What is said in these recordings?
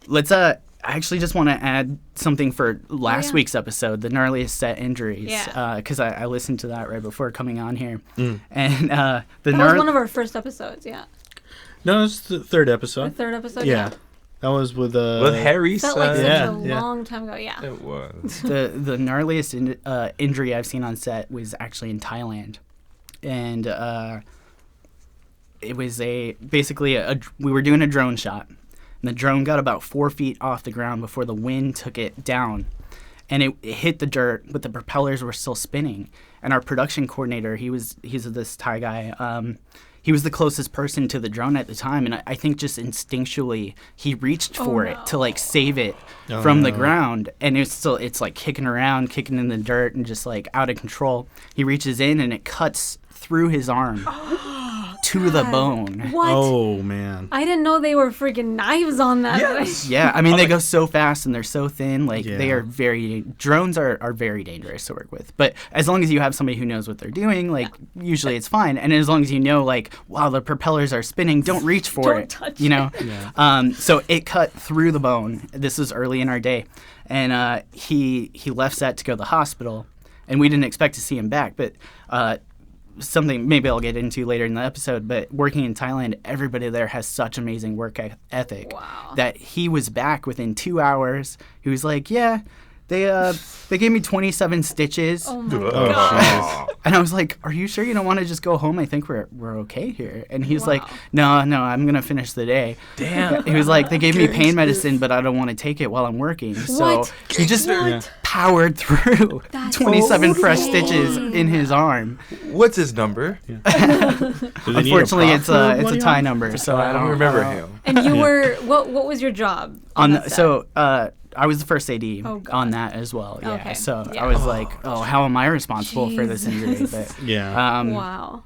let's I actually just want to add something for last week's episode, the gnarliest set injuries, because I listened to that right before coming on here, and that was one of our first episodes. Yeah. No, it's the third episode. The third episode. Yeah. That was with Harry. Felt like such a long time ago. Yeah. It was. The gnarliest injury I've seen on set was actually in Thailand, and it was basically we were doing a drone shot, and the drone got about 4 feet off the ground before the wind took it down, and it hit the dirt, but the propellers were still spinning. And our production coordinator, he's this Thai guy. He was the closest person to the drone at the time, and I think just instinctually he reached for it to like save it from the ground, and it's like kicking around, kicking in the dirt, and just like out of control. He reaches in and it cuts through his arm to the bone. What? Oh man! I didn't know they were freaking knives on that. Yes. Yeah, I mean they go so fast and they're so thin. Like they are drones are very dangerous to work with. But as long as you have somebody who knows what they're doing, like usually it's fine. And as long as you know, like, wow, the propellers are spinning, don't reach for it. Touch you know. Yeah. So it cut through the bone. This was early in our day, and he left set to go to the hospital, and we didn't expect to see him back, but. Something maybe I'll get into later in the episode, but working in Thailand, everybody there has such amazing work ethic that he was back within 2 hours. He was like, yeah, they gave me 27 stitches. Oh my God. And I was like, are you sure you don't want to just go home? I think we're okay here. And he's like, no, I'm going to finish the day. Damn. He was like, they gave me pain medicine, but I don't want to take it while I'm working. So he just powered through 27 fresh stitches in his arm. What's his number? Yeah. Unfortunately, it's a Thai number, so I don't remember him. And you were what was your job I was the first AD on that as well. Yeah. Okay. So I was like, how am I responsible for this injury? But wow.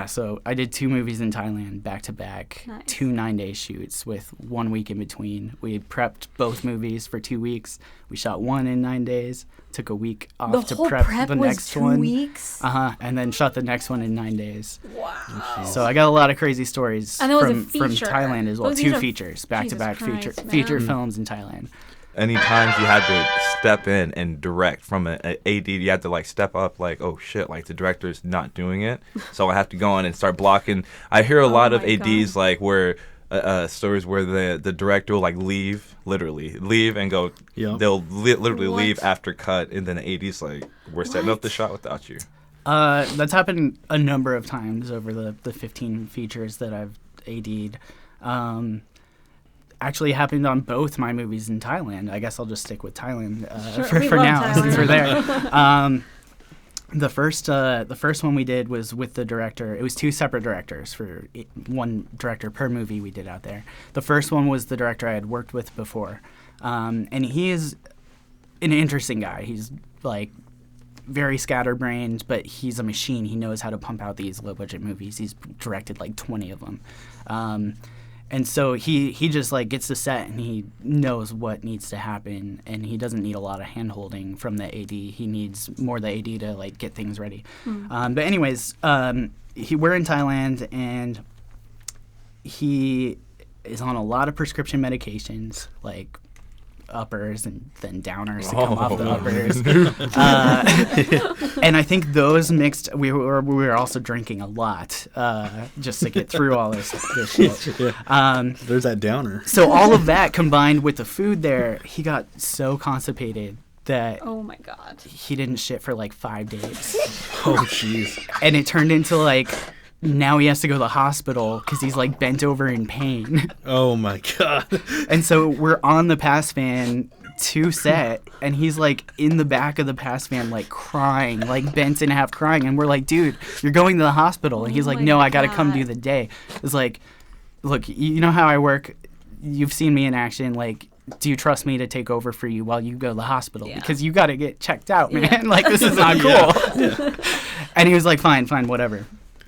So I did 2 movies in Thailand back to back, Nice. 2 9-day shoots with 1 week in between. We prepped both movies for 2 weeks. We shot one in 9 days, took a week off to prep the next one. 2 weeks? And then shot the next one in 9 days. Wow. So I got a lot of crazy stories And that was a from feature. Thailand as well. Those 2 are- features, back to back Jesus Christ, feature man. films in Thailand. Any times you had to step in and direct from an AD, you had to like step up, like, oh shit, like the director's not doing it, so I have to go in and start blocking. I hear a lot of ADs God. like where stories where the director will like leave and go. Yep. They'll literally What? leave after cut, and then the AD's like, we're setting up the shot without you. That's happened a number of times over the 15 features that I've AD'd. Actually happened on both my movies in Thailand. I guess I'll just stick with Thailand for now Thailand. since we're there. The first one we did was with the director. It was 2 separate directors for one director per movie we did out there. The first one was the director I had worked with before, and he is an interesting guy. He's like very scatterbrained, but he's a machine. He knows how to pump out these low-budget movies. He's directed like 20 of them. And so he just like gets the set and he knows what needs to happen, and he doesn't need a lot of hand-holding from the AD. He needs more the AD to like get things ready. But anyways, we're in Thailand, and he is on a lot of prescription medications, like uppers and then downers to come off the uppers. And I think those mixed, we were also drinking a lot just to get through all this shit. There's that downer. So all of that combined with the food there, he got so constipated that Oh my God. he didn't shit for like 5 days. Oh jeez. And it turned into like, now he has to go to the hospital because he's like bent over in pain. Oh my God. And so we're on the pass van to set, and he's like in the back of the pass van like crying, like bent in half crying, and we're like, dude, you're going to the hospital. And he's like, no, I gotta come do the day. It's like, look, you know how I work, you've seen me in action, like, do you trust me to take over for you while you go to the hospital? Yeah. Because you gotta get checked out, man. Like, this is not cool. And he was like, fine, whatever.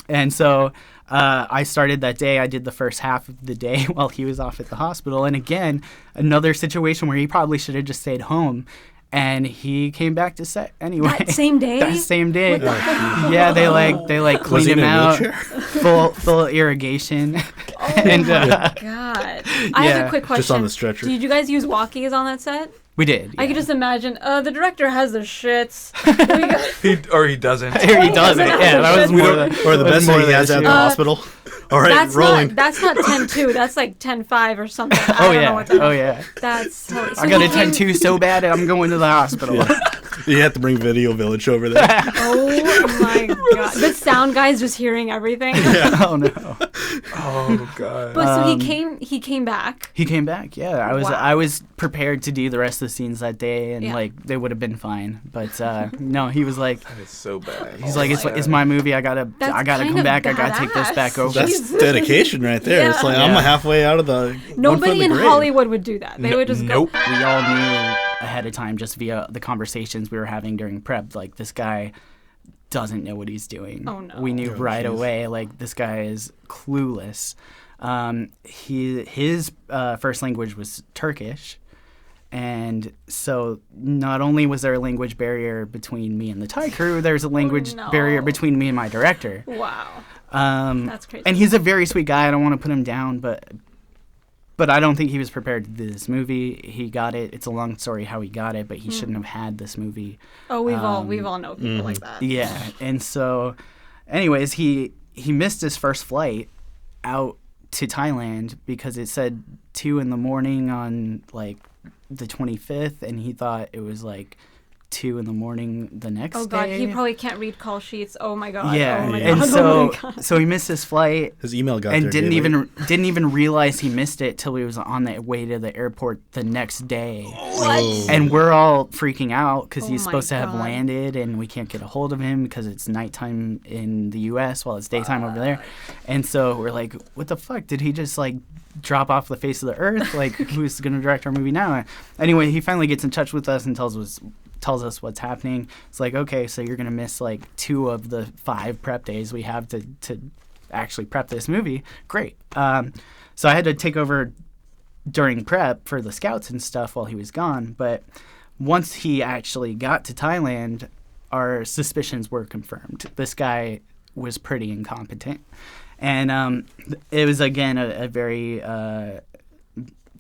And so I started that day. I did the first half of the day while he was off at the hospital. And again, another situation where he probably should have just stayed home. And he came back to set anyway. That same day? That same day. Yeah, they cleaned him out. Full irrigation. And God. I have a quick question. Just on the stretcher. Did you guys use walkies on that set? we did. I could just imagine, the director has the shits. Or he doesn't. Here he does it. Yeah, that was more. Or the best thing he has at the hospital. All right, rolling. That's not 10-2. That's like 10-5 or something. I Oh don't know yeah. what that Oh is. yeah. That's hilarious. I got a 10-2 so bad I'm going to the hospital. You have to bring Video Village over there. Oh my god. The sound guy's just hearing everything. Oh no. Oh god. But so he came back. He came back. Yeah, Wow. I was prepared to do the rest of the scenes that day, and Yeah. like they would have been fine. But no, he was like, It's so bad. he's like, it's my movie. I gotta That's come kind of back. I gotta take this badass. back over. That's dedication right there. It's Yeah. like I'm Yeah. halfway out of the. Nobody in grave. Hollywood would do that. They would just Nope. go. We all knew ahead of time just via the conversations we were having during prep. Like, this guy doesn't know what he's doing. Oh, no. We knew Oh, right jeez. away. Like, this guy is clueless. His first language was Turkish. And so not only was there a language barrier between me and the Thai crew, there's a language no. barrier between me and my director. Wow. That's crazy. And he's a very sweet guy. I don't want to put him down, but I don't think he was prepared to do this movie. He got it. It's a long story how he got it, but he shouldn't have had this movie. Oh, we've all know people like that. Yeah. And so, anyways, he missed his first flight out to Thailand because it said 2 a.m. on like the 25th, and he thought it was like 2 a.m. the next Oh god, day. he probably can't read call sheets. Oh my god. Yeah, Oh my and god. so Oh my god. so he missed his flight His email got and there. didn't day late. even realize he missed it till he was on the way to the airport the next day. What? And we're all freaking out because Oh he's my supposed to have God. landed, and we can't get a hold of him because it's nighttime in the U.S. while it's daytime over there. And so we're like, what the fuck? Did he just like drop off the face of the earth? Like, who's gonna direct our movie now? Anyway, he finally gets in touch with us and tells us what's happening. It's like, okay, so you're gonna miss like 2 of the 5 prep days we have to actually prep this movie. Great. So I had to take over during prep for the scouts and stuff while he was gone. But once he actually got to Thailand, our suspicions were confirmed. This guy was pretty incompetent. And it was, again, a very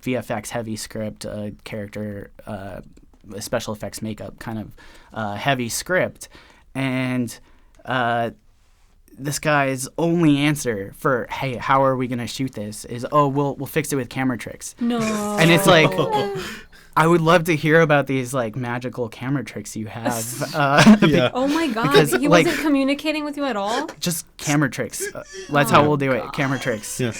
VFX heavy script, character, special effects makeup kind of heavy script. And this guy's only answer for, hey, how are we going to shoot this is, oh, we'll fix it with camera tricks. No. And it's like, I would love to hear about these like magical camera tricks you have. Yeah. Oh my god. Because, He like- wasn't communicating with you at all? Just camera tricks. That's how we'll do it. God. Camera tricks. Yeah.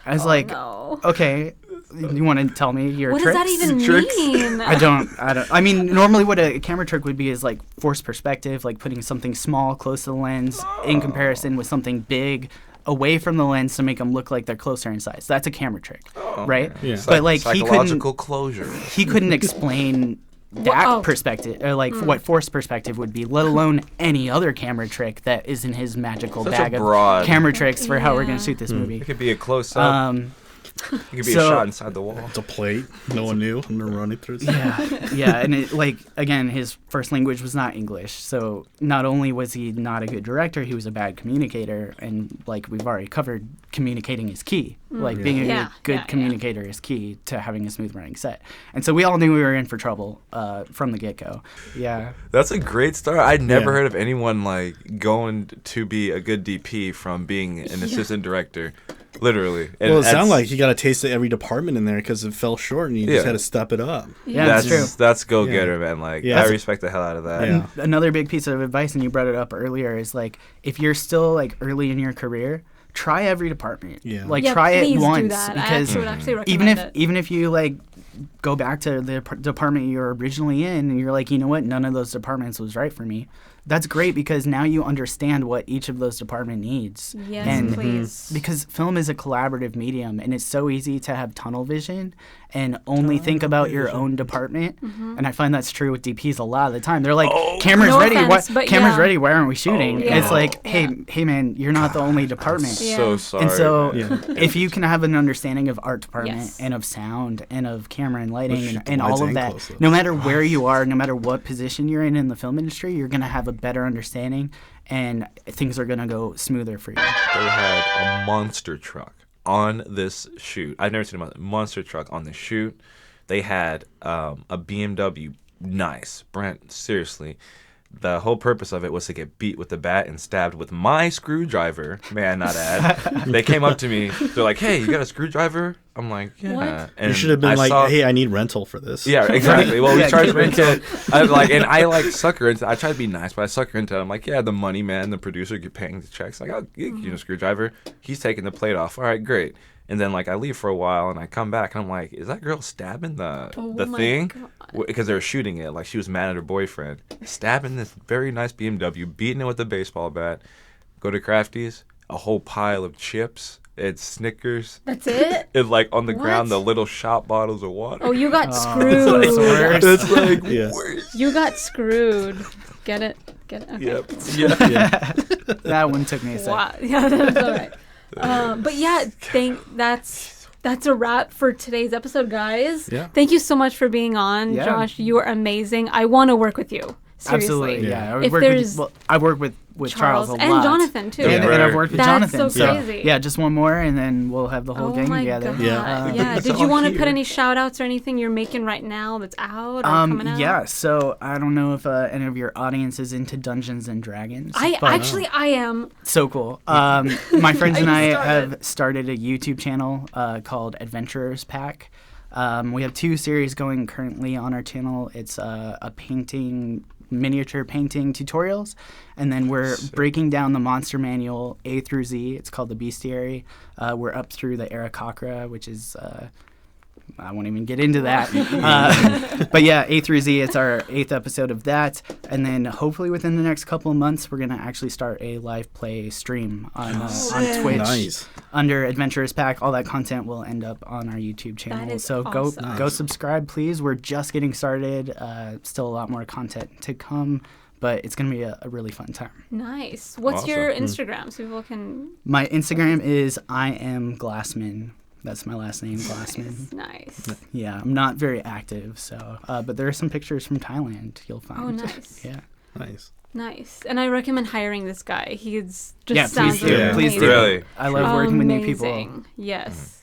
I was like, No. okay, you want to tell me your What tricks? does that even Tricks? mean? I don't. I mean, normally what a camera trick would be is like forced perspective, like putting something small close to the lens in comparison with something big away from the lens to make them look like they're closer in size. That's a camera trick, right? Yeah. But like psychological closure. he couldn't explain that oh. perspective, or like what forced perspective would be, let alone any other camera trick that is in his magical Such a bag of broad- camera tricks for how we're Yeah. gonna shoot this movie. It could be a close up. It could be a so- shot inside the wall. It's a plate. No one knew. And they're running through. Yeah, and it, like, again, his first language was not English, so not only was he not a good director, he was a bad communicator, and like we've already covered, communicating is key. Like being a Yeah, good yeah, communicator is key to having a smooth running set. And so we all knew we were in for trouble from the get go. Yeah. That's a great start. I'd never Yeah. heard of anyone like going to be a good DP from being an assistant director. Literally. And Well, it that's- sounded like you got a taste of every department in there because it fell short and you Yeah. just had to step it up. Yeah, that's that's true. That's go getter, man. Like Yeah. I respect the hell out of that. Yeah. Another big piece of advice, and you brought it up earlier, is like if you're still like early in your career, try every department. Yeah. Like Yeah, try please it do once that. I because would actually recommend it. even if you like go back to the department you were originally in and you're like, you know what, none of those departments was right for me. That's great because now you understand what each of those department needs. Yes, and please. because film is a collaborative medium and it's so easy to have tunnel vision and only think about your own department. And I find that's true with DPs a lot of the time. They're like, camera's No ready. offense, but Camera's yeah. ready. Why aren't we shooting? yeah. It's like, Yeah. hey man, you're not the only department. Yeah. So sorry. And so, Yeah. if you can have an understanding of art department Yes. and of sound and of camera and lighting Let's shoot the and wides all of and that, close-ups. no matter where you are, no matter what position you're in the film industry, you're going to have a better understanding and things are going to go smoother for you. They had a monster truck on this shoot. I've never seen a monster truck on the shoot. They had a BMW. Nice. Brent, seriously. The whole purpose of it was to get beat with the bat and stabbed with my screwdriver. May I not add? They came up to me. They're like, "Hey, you got a screwdriver?" I'm like, "Yeah." What? And You should have been "Hey, I need rental for this." Yeah, exactly. Well, we Yeah, charged get me a kid. I like sucker into. I try to be nice, but I sucker into it. I'm like, "Yeah, the money man, the producer, get paying the checks. Like, I'll give you a screwdriver." He's taking the plate off. All right, great. And then I leave for a while and I come back and I'm like, "Is that girl stabbing the my thing?" God. Because they were shooting it. Like she was mad at her boyfriend, stabbing this very nice BMW, beating it with a baseball bat. Go to Crafties, a whole pile of chips. It's Snickers. That's it? It's like on the What? ground, the little shop bottles of water. Oh, you got That's screwed. the worst. It's like, Yeah. You got screwed. Get it? Okay. Yep. Yeah. That one took me a second. Wow. Yeah, that's all right. But yeah, that's a wrap for today's episode, guys. Yeah. Thank you so much for being on, Yeah. Josh. You are amazing. I want to work with you. Seriously. Absolutely, yeah. If there's I work with Charles a lot. and Jonathan too. And I've worked with That's Jonathan. so crazy. Yeah, just one more, and then we'll have the whole Oh gang my together. God. Yeah. Yeah. It's Did you all want to put here. any shout outs or anything you're making right now that's out or coming out? Yeah, so I don't know if any of your audience is into Dungeons and Dragons. I am. So cool. My friends and I started. have started a YouTube channel called Adventurers Pack. We have 2 series going currently on our channel. It's a miniature painting tutorials, and then we're breaking down the monster manual A through Z. It's called the Bestiary. We're up through the Arakocra, which is I won't even get into that. But yeah, A through Z, it's our 8th episode of that. And then hopefully within the next couple of months, we're going to actually start a live play stream on Twitch. Nice. Under Adventurers Pack. All that content will end up on our YouTube channel. That is So awesome. go subscribe, please. We're just getting started. Still a lot more content to come. But it's going to be a really fun time. Nice. What's Awesome. your Instagram so people can... My Instagram is I am Glassman. That's my last name, Glassman. Nice. Yeah, I'm not very active, so but there are some pictures from Thailand you'll find. Oh, nice. Yeah. Nice. Nice. And I recommend hiring this guy. He's just Yeah, sounds please do. Yeah. Please do. Really? I love working with new people. Amazing. Yes.